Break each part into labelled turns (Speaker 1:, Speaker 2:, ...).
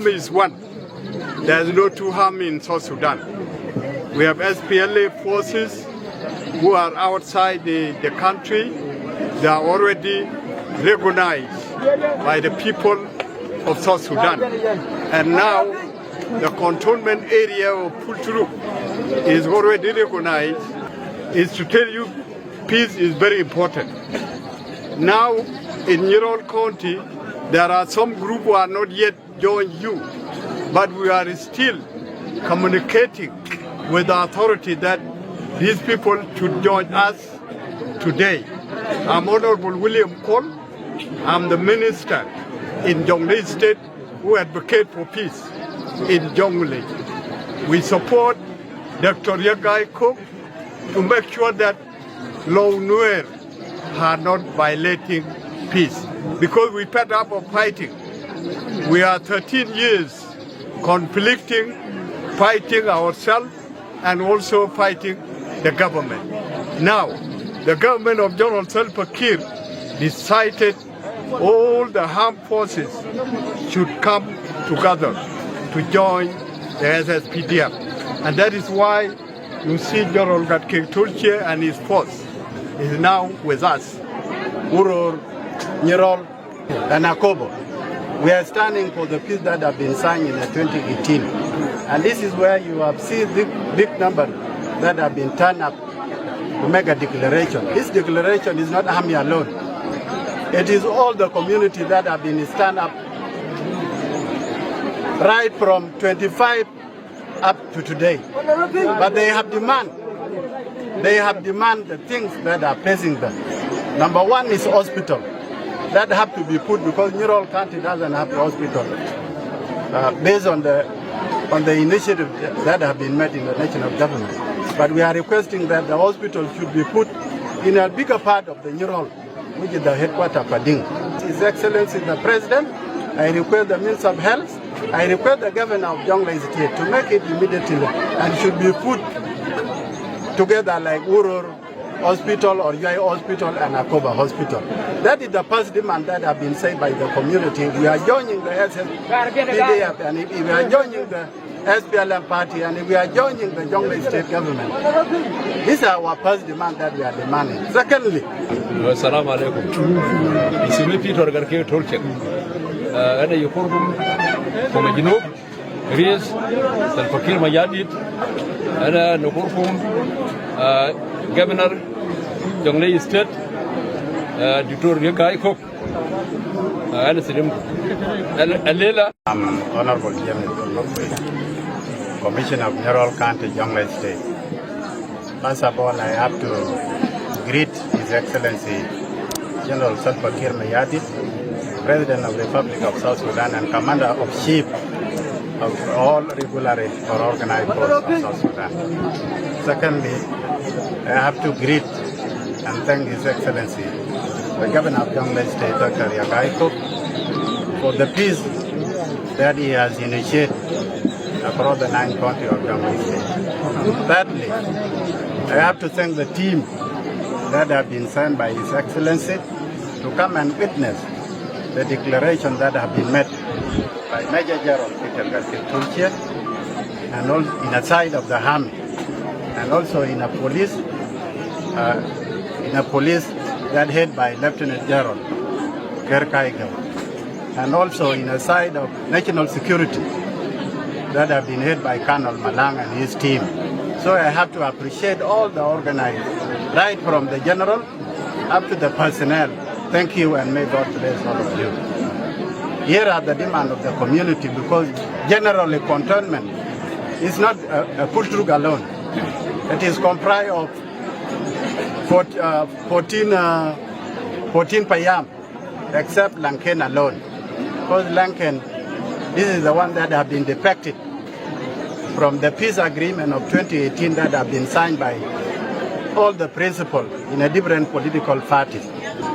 Speaker 1: Is one. There is no two harm in South Sudan. We have SPLA forces who are outside the country. They are already recognized by the people of South Sudan. And now the cantonment area of Pulturu is already recognized. Is to tell you peace is very important. Now in Nyirol County, there are some groups who are not yet joined you, but we are still communicating with the authority that these people should join us today. I'm Honorable William Cole. I'm the minister in Jonglei State who advocate for peace in Jonglei. We support Dr. Yagai Cook to make sure that Nuer are not violating peace, because we fed up of fighting. We are 13 years conflicting, fighting ourselves and also fighting the government. Now, the government of General Salva Kiir decided all the armed forces should come together to join the SSPDF. And that is why you see General Tulche and his force is now with us. Urur, Nyirol, and Akobo. We are standing for the peace that have been signed in 2018. And this is where you have seen the big number that have been turned up to make a declaration. This declaration is not army alone. It is all the community that have been stand up right from 25 up to today. But they have demand the things that are facing them. Number one is hospital. That have to be put, because Nyirol County doesn't have a hospital. Based on the initiative that have been made in the national government. But we are requesting that the hospital should be put in a bigger part of the Nyirol, which is the headquarters for Ding. His Excellency the President, I request the Minister of Health, I request the Governor of Jonglei State to make it immediately and should be put together like Urur Hospital or UI Hospital and Akoba Hospital. That is the first demand that have been said by the community. We are joining the SSPDF and we are joining the SPLM party and we are joining the Jonglei State government. These are our first demand that we are demanding. Secondly,
Speaker 2: Assalamu alaikum. Isimi Peter Garke Tolkien. Ana yukurkum from Jinub, Ries, Salva Kiir Mayadit, Ana nukurkum Governor Jonglei State, Dr. Yagai Cook,
Speaker 3: I'm Honorable Commissioner of Nyirol County, Jonglei State. First of all, I have to greet His Excellency General Salva Kiir Mayadit, President of the Republic of South Sudan and Commander of Chief of all regular or organized forces of South Sudan. Secondly, I have to greet and thank His Excellency, the Governor of Jonglei State, Dr. Yagai Cook, for the peace that he has initiated across the 9 counties of Jonglei State. Thirdly, I have to thank the team that have been sent by His Excellency to come and witness the declaration that have been made by Major General Peter Tulche and all in a side of the army and also in a police that head by Lieutenant General Kerkaigal, and also in a side of national security that have been head by Colonel Malang and his team. So I have to appreciate all the organizers, right from the general up to the personnel. Thank you and may God bless all of you. Here are the demands of the community, because generally cantonment is not a Pultrug alone. It is comprised of 14 Payam, except Lankan alone. Because Lankan, this is the one that have been defected from the peace agreement of 2018 that have been signed by all the principals in a different political parties.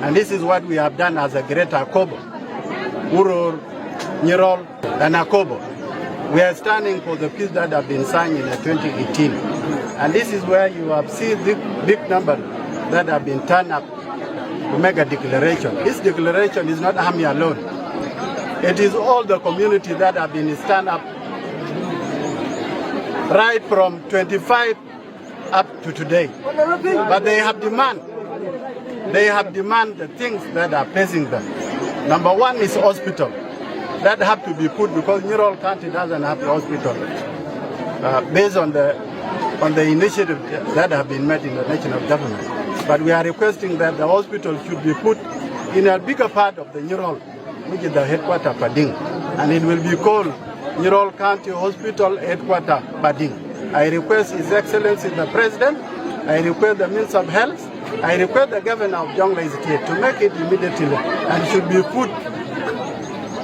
Speaker 3: And this is what we have done as a great Akobo, Urur, Nyirol, and Akobo. We are standing for the peace that have been signed in 2018. And this is where you have seen the big number that have been turned up to make a declaration. This declaration is not army alone. It is all the community that have been stand up right from 25 up to today. But they have demand. They have demand the things that are facing them. Number one is hospital. That have to be put because Nyirol County doesn't have the hospital. Based on the initiative that have been made in the national government. But we are requesting that the hospital should be put in a bigger part of the Nyirol, which is the headquarter Pading. And it will be called Nyirol County Hospital Headquarter Pading. I request His Excellency the President, I request the Minister of Health, I request the Governor of Jonglei State to make it immediately and should be put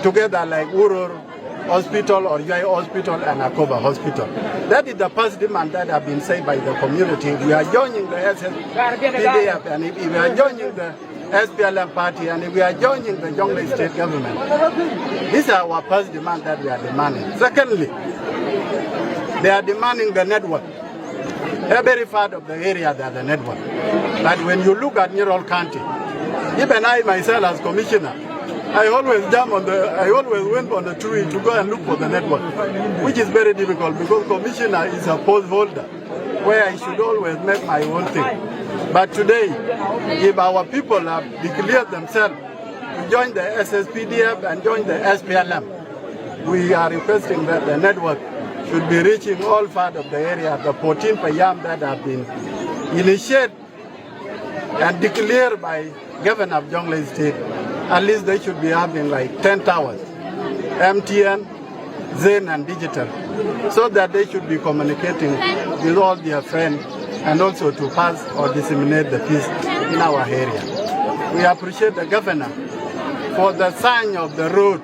Speaker 3: together like Urur Hospital or Yai Hospital and Akoba Hospital. That is the first demand that have been said by the community. We are joining the SPDF and if we are joining the SPLM party and if we are joining the Jonglei State government. These are our first demand that we are demanding. Secondly, they are demanding the network. Every part of the area they are the network. But when you look at Nyirol County, even I myself as commissioner, I always went on the tree to go and look for the network, which is very difficult because commissioner is a post holder where I should always make my own thing. But today, if our people have declared themselves to join the SSPDF and join the SPLM, we are requesting that the network should be reaching all parts of the area, the 14 Payam that have been initiated and declared by Governor of Jonglei State. At least they should be having like 10 towers, MTN, Zen and digital, so that they should be communicating with all their friends and also to pass or disseminate the peace in our area. We appreciate the governor for the sign of the road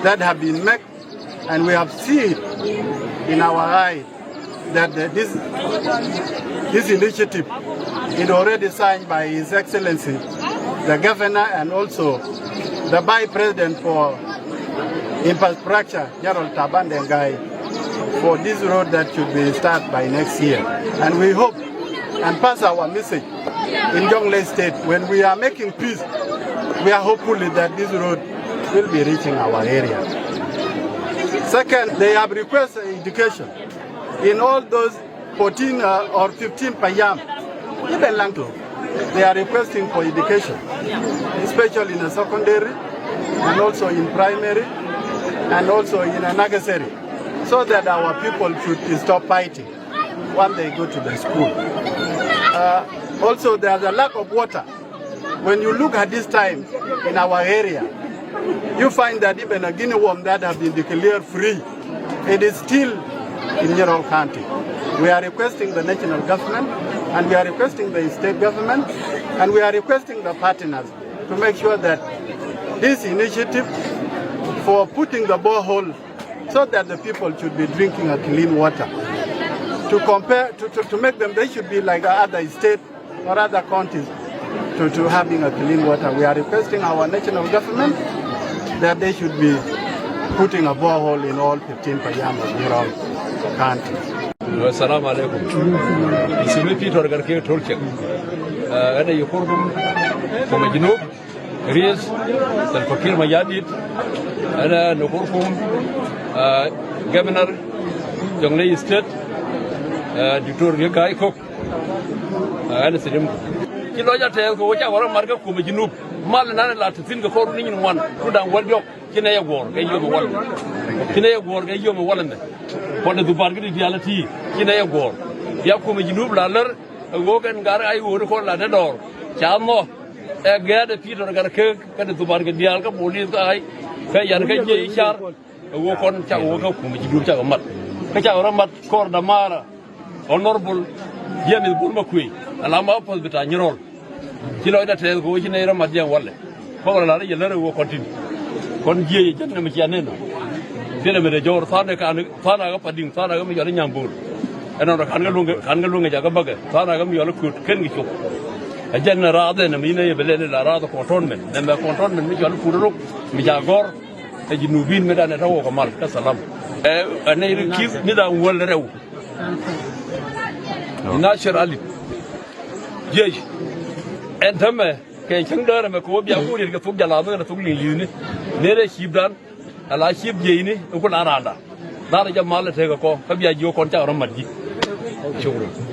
Speaker 3: that have been made, and we have seen in our eyes that this initiative is already signed by His Excellency the Governor and also the Vice President for Infrastructure, Nyirol Tabandengai, for this road that should be started by next year. And we hope and pass our message in Jonglei State when we are making peace. We are hopeful that this road will be reaching our area. Second, they have requested education in all those 14 or 15 Payam, even Langlo. They are requesting for education, especially in the secondary and also in primary and also in a nursery, so that our people should stop fighting when they go to the school. Also, there's a lack of water. When you look at this time in our area, you find that even a guinea worm that has been declared free, it is still in Nyirol County. We are requesting the national government, and we are requesting the state government, and we are requesting the partners to make sure that this initiative for putting the borehole so that the people should be drinking a clean water. To make them, they should be like other states or other counties to having a clean water. We are requesting our national government that they should be putting a borehole in all 15 Payam of Nyirol County.
Speaker 2: Assalamu alaikum. Isimi Peter garke Turkey. Ana yukurdum kuma jinub Ries Salfakir Mayadit. Ana nukurkum Governor Jonglei State Dr. Yekai Kok. Ana sidim kilo ya te ko ja wara marga kuma jinub mal na la tin ga koru nin wan rudan waljo kina ya gor ga yobe wal kina ya gor ga yobe walande ko de dubar gi dialati kina ya gor ya kuma jinub la lar gogen gar ay wor ko la de dor chamo e ga de Peter gar ke ka de dubar gi dial ka police ay ka yan ka je char wo kon cha wo ka kuma jinub cha mat ka cha ramat kor da mara honorable Yemil Burmakui alama pos bita Nyirol kilo ida te ko ci neera madjan walle ko la ya lere wo kontin kon jiye janna mi ci anena fele me de jor fana ga pading fana ga mi yalla nyambul eno kan ga lunga jaga baga fana ga mi yalla kut ken gi cop a janna raade na mi ne belele la raade ko ton men na ko ton men mi yalla fuduruk mi jagor e jinubin me dane tawo ko mal ka salam e ne kif ni da wol rew naturally jeej entame ke changda me ko bia buri ke tuk jala me tuk ni ni nere shibran ala shib je ni ko na randa na ja mal te ko ka bia jo kon cha ro mat ji shukran